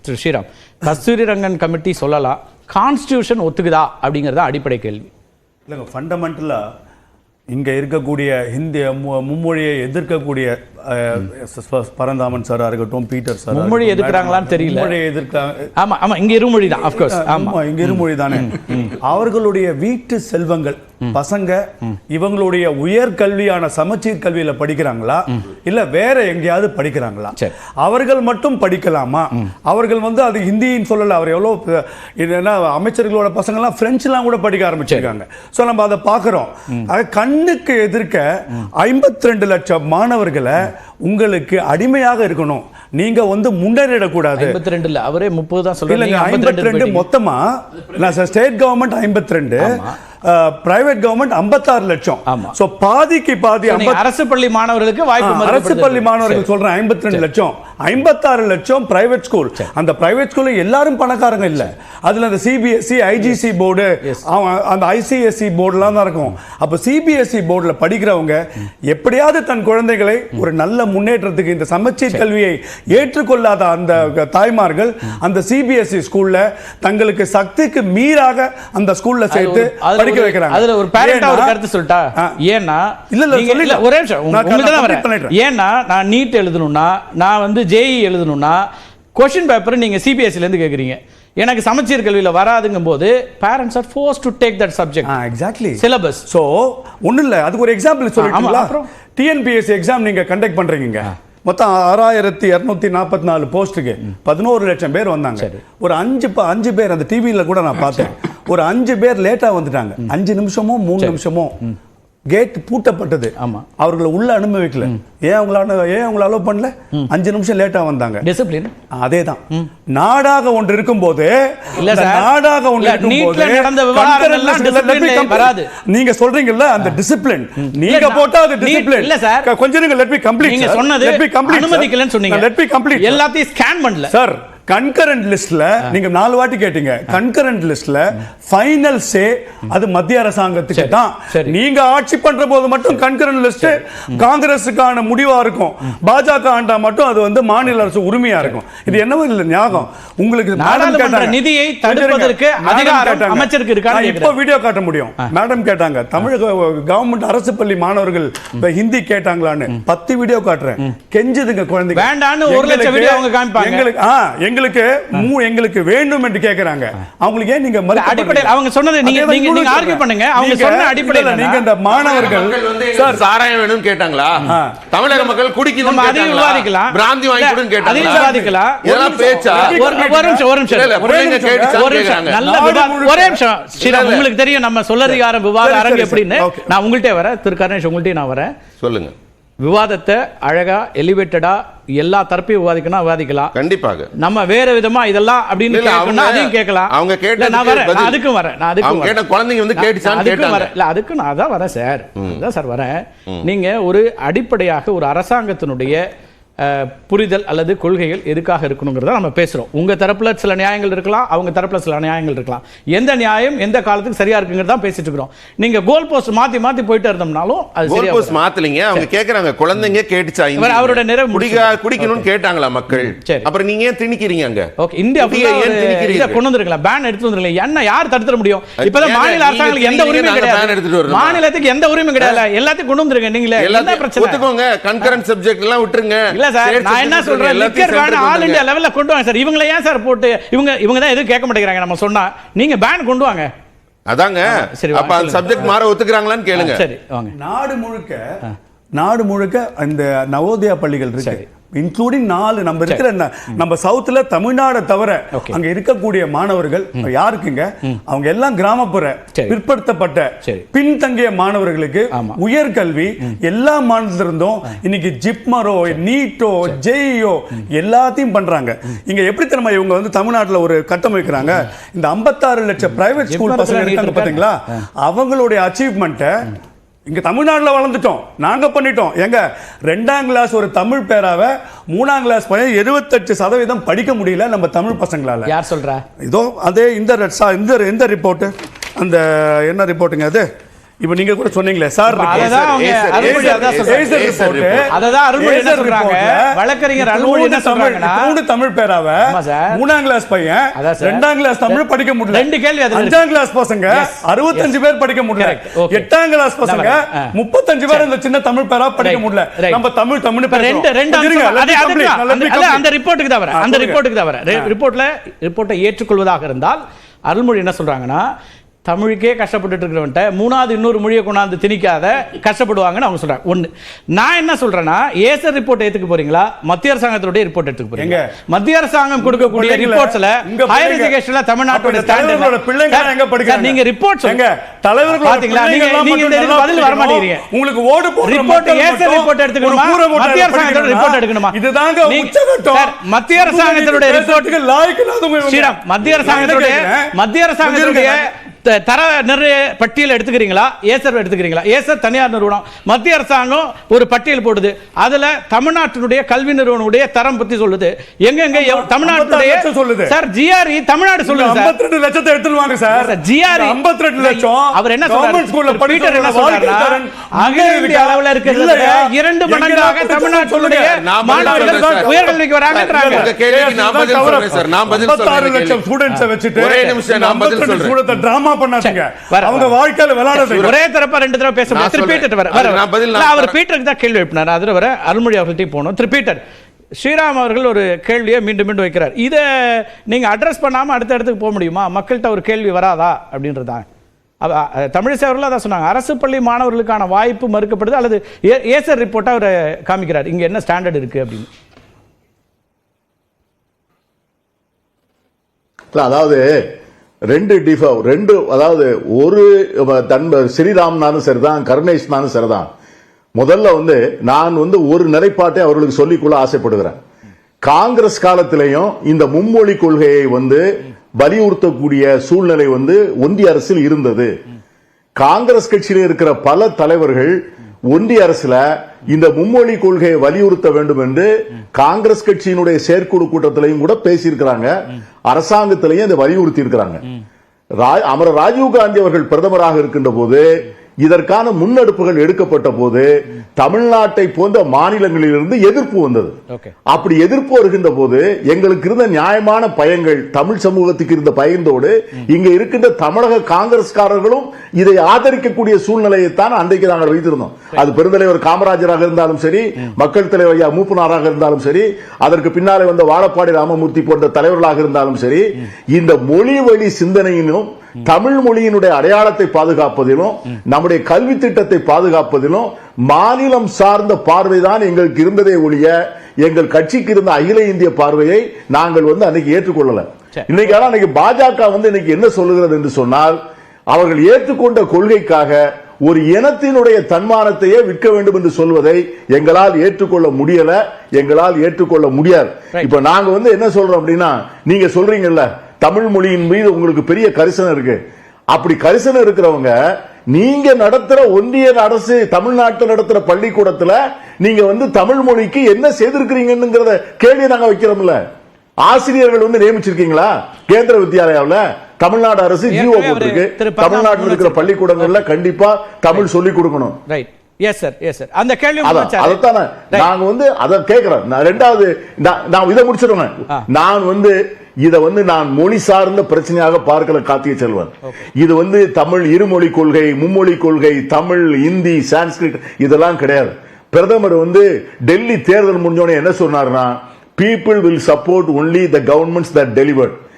திரு ஸ்ரீராம், கஸ்தூரி Rangan committee சொல்லலாம், constitution ஒத்துக்குதா அப்படிங்கிறத அடிப்படை கேள்வி. இல்லைங்க, ஃபண்டமெண்டலாக இங்கே இருக்கக்கூடிய ஹிந்தி மும்மொழியை எதிர்க்கக்கூடிய பரந்தாமன் சாரா இருக்கட்டும், பீட்டர் சார், மும்மொழி எதிர்க்கிறாங்களான்னு தெரியல. மும்மொழியை எதிர்க்க ஆமா ஆமா, இங்க இருமொழி தான். ஆஃப் கோர்ஸ் ஆமா, இங்க இருமொழி தானே. அவர்களுடைய வீட்டு செல்வங்கள் பசங்க இவங்களுடைய உயர் கல்வியான சமச்சீர் கல்வியில படிக்கிறாங்களா இல்ல வேற எங்கேயாவது படிக்கிறாங்களா? அவர்கள் மட்டும் படிக்கலாமா? அவர்கள் வந்து அது ஹிந்தின்னு சொல்லல. அவர் எவ்வளவு என்ன அமைச்சர்களோட பசங்க எல்லாம் பிரெஞ்சுலாம் கூட படிக்க ஆரம்பிச்சிருக்காங்க. சோ நம்ம அதை பாக்குறோம். கண்ணுக்கு எதிர்க்க 52 லட்சம் மாணவர்களை உங்களுக்கு அடிமையாக இருக்கணும், நீங்க வந்து முன்னேறிடக்கூடாது. 52 இல்ல, அவரே 30 தான் சொல்றாங்க. 52 மொத்தமா ஸ்டேட் கவர்மெண்ட் 52, பிரைவேட் கவர்மெண்ட் 56 லட்சம். சோ பாதிக்கு பாதி அரசு பள்ளி மாணவர்களுக்கு வாய்ப்பு. அரசு பள்ளி மாணவர்கள் சொல்றேன் 52 லட்சம், 56 லட்சம் பிரைவேட் ஸ்கூல். அந்த பிரைவேட் ஸ்கூல்ல எல்லாரும் பணக்காரங்க இல்ல. அதுல அந்த சிபிஎஸ்இ, ஐஜிசி போர்டு, அந்த ஐசிஎஸ்இ போர்டுலாம் தான் இருக்கும். அப்ப சிபிஎஸ்இ போர்டுல படிக்கிறவங்க எப்படியாவது தன் குழந்தைகளை ஒரு நல்ல முன்னேற்றத்துக்கு, இந்த சமச்சீர் கல்வியை ஏற்றுக்கொள்ளாத அந்த தாய்மார்கள் அந்த சிபிஎஸ்இ ஸ்கூல்ல தங்களுக்கு சக்திக்கு மீறாக அந்த ஸ்கூல்ல சேர்த்து படிக்க வைக்கிறாங்க. அதுல ஒரு பேரண்டா ஒரு கருத்து சொல்லிட்டா, ஏன்னா இல்ல ஒரே நிமிஷம் உங்களுக்கு தான் வரேன். ஏன்னா நான் நீட் எழுதணும்னா, நான் வந்து ஜேஇ எழுதணும்னா क्वेश्चन பேப்பர் நீங்க சிபிஎஸ்இல இருந்து கேக்குறீங்க. எனக்கு சமச்சீர் கல்வியில வராதுங்கும் போது parents are forced to take that subject. Exactly. Syllabus. So ஒண்ணும் இல்ல, அதுக்கு ஒரு எக்ஸாம்பிள் சொல்லிட்டீங்களா? டிஎன்பிஎஸ்சி எக்ஸாம் நீங்க கண்டக்ட் பண்றீங்க. மொத்தம் 6244 போஸ்ட்டுக்கு 11 லட்சம் பேர் வந்தாங்க. ஒரு 5 பேர் அந்த டிவியில கூட நான் பார்த்தேன். ஒரு 5 பேர் லேட்டா வந்துட்டாங்க. 5 நிமிஷமோ 3 நிமிஷமோ கேட் பூட்டப்பட்டது. அவர்களை உள்ள அனுமதிக்கல. ஏன் அவங்கள அலோவ் பண்ணல? 5 நிமிஷம் லேட்டா வந்தாங்க. டிசிப்ளின் அதேதான். நாடாக ஒன்று இருக்கும்போது, நாடாக ஒன்று இருக்கும்போது நீங்க சொல்றீங்கல்ல அந்த டிசிப்ளின், நீங்க போட்டா அது டிசிப்ளின் இல்ல சார். கொஞ்சம் நீங்க லெட் மீ கம்ப்ளீட். நீங்க சொன்னது அனுமதிக்கலன்னு சொன்னீங்க. Let me complete. எல்லாத்தையும் ஸ்கேன் பண்ணல சார். கன்கரண்ட் லிஸ்ட்ல நீங்க 4 வாட்டி கேட்டீங்க. கன்கரண்ட் லிஸ்ட்ல ஃபைனல் சே அது மத்திய அரசாங்கத்துக்கு தான். நீங்க ஆட்சி பண்ற போது மட்டும் கன்கரண்ட் லிஸ்ட் காங்கிரஸுக்கான முடிவா இருக்கும். பாஜக ஆண்டா மட்டும் அது வந்து மாநில அரசு உரிமையா இருக்கும். இது என்னவோ இல்ல ஞாபகம் உங்களுக்கு. நாடாளுமன்ற நிதியை தடுப்பதற்கு அதிகாரம் அமைச்சருக்கு இருக்கா? இப்போ வீடியோ காட்ட முடியும். மேடம் கேட்டாங்க, தமிழக கவர்மெண்ட் அரசு பள்ளி மாணவர்கள் ஹிந்தி கேட்டாங்களான்னு. 10 வீடியோ காட்டுறேன். கெஞ்சுதுங்க குழந்தைங்க. வேண்டான்னு 1 லட்சம் வீடியோ அவங்க காமிப்பாங்க. எங்களுக்கு வேண்டும் என்று கேக்குறாங்க. அவங்களுக்கு ஏன் நீங்க அடிப்படையில் அவங்க சொன்னது நீங்க ஆர்கியூ பண்ணுங்க. அவங்க சொன்ன அடிப்படையில் நீங்க இந்த மாணவர்கள் சார் சாராயம் வேணும்னு கேட்டாங்களா? தமிழக மக்கள் குடிக்கணும் கேட்டாங்களா? விவாதிக்கலாம். பிராந்தி வாங்கி கொடுன்னு கேட்டாங்களா? அதையும் விவாதிக்கலாம். இதெல்லாம் பேச்சா? ஒரு நிமிஷம் ஸ்ரீராம், உங்களுக்கு தெரியும் நம்ம சொல்லதிகாரம் விவாத அரங்கு எப்படின்னு. நான் உங்கள்கிட்ட வரேன், திரு கருணேஷ் உங்கள்கிட்ட நான் வரேன். சொல்லுங்க. விவாதத்தை அழகா எலிவேட்டடா எல்லா தரப்பையும் விவாதிக்கணும், விவாதிக்கலாம். கண்டிப்பாக நம்ம வேற விதமா இதெல்லாம் அப்படின்னு கேட்கணும், அதையும் கேட்கலாம். அவங்க கேட்ட நான் வரேன், அதுக்கும் வரேன். நான் அதுக்கும் கேட்ட குழந்தைங்க வந்து கேட்டுச்சான்னு கேட்டாங்க. இல்ல அதுக்கு நான் அதான் வரேன் சார். அதான் சார் வரேன். நீங்க ஒரு அடிப்படையாக ஒரு அரசாங்கத்தினுடைய புரிதல் அல்லது கொள்கைகள் எதுக்காக இருக்கணுங்கிறத நம்ம பேசுறோம். உங்க தரப்புல சில நியாயங்கள் இருக்கலாம், அவங்க தரப்புல சில நியாயங்கள் இருக்கலாம். எந்த நியாயம் எந்த காலத்துக்கு சரியா இருக்குங்கிறத பேசிட்டு இருக்கிறோம். நீங்க கோல் போஸ்ட் மாத்தி போயிட்டு இருந்தோம்னாலும் அது கோல் போஸ்ட் மாத்தலீங்க. அவங்க கேக்குறாங்க குழந்தைங்க கேட்டுச்சா, அவரோட நிறைவு குடிக்கணும்னு கேட்டாங்களா மக்கள்? அப்புறம் நீங்க ஏன் திணிக்கிறீங்க? அங்க ஓகே, இந்தியா இத கொண்டு வந்திருக்கலாம், பேன் எடுத்து வந்திருக்கலாம். என்ன யார் தடுத்துற முடியும்? இப்பதான் மாநில அரசாங்கங்களுக்கு எந்த உரிமையும் கிடையாது. மாநிலத்துக்கு எந்த உரிமையும் கிடையாது. எல்லாத்தையும் கொண்டு வந்துருங்க. நீங்களே என்ன பிரச்சனை? ஒத்துக்கோங்க, கன்கரண்ட் சப்ஜெக்ட் எல்லாம் விட்டுருங்க. சார் நான் என்ன சொல்றேன், லிக்கர் பேன் ஆல் இந்தியா லெவல்ல கொண்டு வாங்க சார். இவங்கள ஏன் சார் போட்டு இவங்க தான் எதுவும் கேட்க மாட்டேங்கிறாங்க. நம்ம சொன்னா நீங்க பேன் கொண்டு வாங்க. அதாங்க. அப்ப அந்த சப்ஜெக்ட் மாற ஒத்துக்கறாங்களான்னு கேளுங்க. சரி வாங்க. நாடு முழுக்க இந்த நவோதயா பள்ளிகள் இருக்கு, இன்க்ளூடிங் 4 நம்ம இருக்கிற நம்ம சவுத்துல தமிழ்நாடு தவிர அங்க இருக்கக்கூடிய மாணவர்கள் யாருக்குங்க? அவங்க எல்லாம் கிராமப்புற பிற்படுத்தப்பட்ட பின்தங்கிய மாணவர்களுக்கு உயர்கல்வி எல்லா மாநிலத்திலிருந்தும் இன்னைக்கு ஜிப்மரோ, நீட்டோ, ஜேஇஓ எல்லாத்தையும் பண்றாங்க. இங்க எப்படி தெரியுமா இவங்க வந்து தமிழ்நாட்டுல ஒரு கட்டம் வைக்கிறாங்க. இந்த 56 லட்சம் பிரைவேட் ஸ்கூல் பசங்க இருக்காங்க பாத்தீங்களா, அவங்களுடைய அச்சீவ்மெண்ட்டை இங்க தமிழ்நாடுல வளர்ந்துட்டோம், நாங்க பண்ணிட்டோம். எங்க 2ஆம் கிளாஸ் ஒரு தமிழ் பேராவை 3ஆம் கிளாஸ் பையன் 78% படிக்க முடியல நம்ம தமிழ் பசங்களால. யார் சொல்றா? இதோ அதே இந்த ரிப்போர்ட், அந்த என்ன ரிப்போர்ட்டுங்க அது, இப்ப நீங்க கூட சொன்னீங்களே சார், அததான் அவங்க அருள்மொழி அதான் சொல்றாங்க. அததான் அருள்மொழி என்ன சொல்றாங்க, வழக்கறிஞர் அருள்மொழி என்ன சொல்றாங்கன்னா, தமிழ் பேராவ 3ஆம் கிளாஸ் பையன் 2ஆம் கிளாஸ் தமிழ் படிக்க முடியல, 2 கேள்வி அது. 5ஆம் கிளாஸ் பசங்க 65 பேர் படிக்க முடியல, 8ஆம் கிளாஸ் பசங்க 35 பேர் இந்த சின்ன தமிழ் பேரா படிக்க முடியல. நம்ம தமிழ் தமிழ் அந்த ரிப்போர்ட்டுக்கு தான் வர, அந்த ரிப்போர்ட்டுக்கு தான் வர. ரிப்போர்ட்டை ஏற்றுக்கொள்வதாக இருந்தால் அருள்மொழி என்ன சொல்றாங்கன்னா, தமிழுக்கே கஷ்டப்பட்டு இருக்கிறவன்ட்ட 3வது இன்னொரு மொழியை கொண்டாந்து திணிக்காத கஷ்டப்படுவாங்கன்னு அவங்க சொல்றாங்க. ஒண்ணு. நான் என்ன சொல்றேன்னா, ஏசர் ரிப்போர்ட் ஏத்துக்க போறீங்களா, மத்திய அரசாங்கத்துடைய ரிப்போர்ட் எடுத்துக்க போறீங்க? மத்திய அரசாங்கம் கொடுக்கக்கூடிய ரிப்போர்ட்ஸ்ல ஹையர் எஜுகேஷன்ல தமிழ்நாட்டோட ஸ்டாண்டர்ட்ல பிள்ளைங்க எங்க படிக்கிறாங்க? நீங்க ரிப்போர்ட் சொல்லுங்க, தலைவர்கள் பாத்தீங்களா? நீங்க இந்த பதில் வர மாட்டீங்க. உங்களுக்கு ஓடு போடுற ரிப்போர்ட் ஏசர் ரிப்போர்ட் எடுத்துக்கணுமா, மத்திய அரசாங்கத்தோட ரிப்போர்ட் எடுக்கணுமா? இதுதாங்க உச்சகட்டம். மத்திய அரசாங்கத்துடைய ரிப்போர்ட்டுக்கு லாயக்கு இல்லாதவங்க. மத்திய அரசாங்கத்துடைய தர நிறைய பட்டியல் எடுத்துக்கிறீங்களா, ஏசர் எடுத்துக்கிறீங்களா? ஏசர் தனியார் நிறுவனம், மத்திய அரசாங்கம் ஒரு பட்டியல் போடுது, அதுல தமிழ்நாட்டினுடைய கல்வி நிறுவனுடைய தரம் பத்தி சொல்லுது. எங்க தமிழ்நாட்டுடைய சொல்லுது சார், ஜிஆர்இ தமிழ்நாடு சொல்லுது சார், 52 லட்சத்தை எடுத்துவாங்க சார். ஜிஆர்இ 52 லட்சம். அவர் என்ன சொல்றாரு, ஸ்கூல்ல பீட்டர் என்ன சொல்றாருன்னா, அகில இந்திய அளவுல இருக்கிறது 2 மடங்காக தமிழ்நாட்டுடைய மாணவர்கள் உயர்கல்விக்கு வராங்கன்றாங்க. உங்க கேள்விக்கு நான் பதில் சொல்றேன் சார், நான் பதில் சொல்றேன். 56 லட்சம் ஸ்டூடண்ட்ஸ் வச்சிட்டு ஒரே நிமிஷம் நான் பதில் சொல்றேன். ஸ்டூடண்ட்ஸ் டிராமா பண்ணாதீங்க, அவங்க வாழ்க்கையில விளையாடுறது. ஒரே தரப்பா 2 தடவை பேச முடியாது. பீட்டர் வர அவர் பீட்டருக்கு தான் கேள்வி எழுப்பினார், அதுல வர அருள்மொழி அவர்கள்ட்ட போகணும். பீட்டர் ஸ்ரீராம் அவர்கள் ஒரு கேள்வியை மீண்டும் மீண்டும் வைக்கிறார். இதை நீங்க அட்ரஸ் பண்ணாம அடுத்த இடத்துக்கு போக முடியுமா? மக்கள்கிட்ட ஒரு கேள்வி வராதா அப்படின்றதான். தமிழிசை அவர்கள் அதான் சொன்னாங்க, அரசு பள்ளி மாணவர்களுக்கான வாய்ப்பு மறுக்கப்படுது, அல்லது ஏசர் ரிப்போர்ட்டா அவர் காமிக்கிறார் இங்க என்ன ஸ்டாண்டர்ட் இருக்கு அப்படின்னு. அதாவது ரெண்டு அதாவது ஒரு ஸ்ரீராம்னாலும் சரிதான், கருணேஷ்னாலும் சரிதான். முதல்ல நான் ஒரு நிலைப்பாட்டை அவர்களுக்கு சொல்லிக்கொள்ள ஆசைப்படுகிறேன். காங்கிரஸ் காலத்திலையும் இந்த மும்மொழி கொள்கையை வலியுறுத்தக்கூடிய சூழ்நிலை ஒன்றிய அரசில் இருந்தது. காங்கிரஸ் கட்சியில் இருக்கிற பல தலைவர்கள் ஒன்றிய அரசுல இந்த மும்மொழி கொள்கையை வலியுறுத்த வேண்டும் என்று காங்கிரஸ் கட்சியினுடைய செயற்குழு கூட்டத்திலையும் கூட பேசியிருக்கிறாங்க, அரசாங்கத்திலையும் இதை வலியுறுத்தி இருக்கிறாங்க. அமரர் ராஜீவ்காந்தி அவர்கள் பிரதமராக இருக்கின்ற போது இதற்கான முன்னெடுப்புகள் எடுக்கப்பட்ட போது தமிழ்நாட்டை போன்ற மாநிலங்களிலிருந்து எதிர்ப்பு வந்தது. அப்படி எதிர்ப்பு வருகின்ற போது எங்களுக்கு இருந்த நியாயமான பயங்கள், தமிழ் சமூகத்துக்கு இருந்த பயந்தோடு இங்க இருக்கின்ற தமிழக காங்கிரஸ்காரர்களும் இதை ஆதரிக்கக்கூடிய சூழ்நிலையைத்தான் அன்றைக்கு நாங்கள் வைத்திருந்தோம். அது பெருந்தலைவர் காமராஜராக இருந்தாலும் சரி, மக்கள் தலைவர் ஐயா மூப்பனாராக இருந்தாலும் சரி, அதற்கு பின்னாலே வந்த வாழப்பாடி ராமமூர்த்தி போன்ற தலைவர்களாக இருந்தாலும் சரி, இந்த மொழி வழி சிந்தனையிலும் தமிழ் மொழியினுடைய அடையாளத்தை பாதுகாப்பதிலும் நம்முடைய கல்வி திட்டத்தை பாதுகாப்பதிலும் மாநிலம் சார்ந்த பார்வைதான் எங்களுக்கு இருந்ததே ஒழிய எங்கள் கட்சிக்கு இருந்த அகில இந்திய பார்வையை நாங்கள் அன்னைக்கு ஏற்றுக்கொள்ளல. இன்னைக்கு பாஜக இன்னைக்கு என்ன சொல்லுகிறது என்று சொன்னால், அவர்கள் ஏற்றுக்கொண்ட கொள்கைக்காக ஒரு இனத்தினுடைய தன்மானத்தையே விற்க வேண்டும் என்று சொல்வதை எங்களால் ஏற்றுக்கொள்ள முடியல, எங்களால் ஏற்றுக்கொள்ள முடியாது. இப்ப நாங்க என்ன சொல்றோம் அப்படின்னா, நீங்க சொல்றீங்கல்ல தமிழ் மொழியின் மீது உங்களுக்கு பெரிய கரிசனம் இருக்கு, அப்படி கரிசனம் இருக்கிறவங்க நீங்க நடத்துற ஒன்றிய அரசு தமிழ்நாட்டில் நடத்துற பள்ளிக்கூடத்துல நீங்க தமிழ் மொழிக்கு என்ன செய்திருக்கிறீங்கன்னு கேள்வி நாங்க வைக்கிறோம்ல. ஆசிரியர்கள் நியமிச்சிருக்கீங்களா? கேந்திர வித்யாலயாவில் தமிழ்நாடு அரசு ஜிஓ போட்டிருக்கு, தமிழ்நாட்டில் இருக்கிற பள்ளிக்கூடங்கள்ல கண்டிப்பா தமிழ் சொல்லி கொடுக்கணும். அந்த கேள்வி நாங்க அதை கேட்கிறோம். ரெண்டாவது நான் இதை முடிச்சிடுவேன். நான் நான் மொழி சார்ந்த பிரச்சனையாக பார்க்கல கார்த்திகை செல்வன். இது தமிழ் இருமொழி கொள்கை, மும்மொழி கொள்கை, தமிழ், இந்தி, சான்ஸ்கிரிட் இதெல்லாம் கிடையாது. பிரதமர் டெல்லி தேர்தல் முடிஞ்சோடனே என்ன சொன்னார்னா, people will support only the governments that delivered.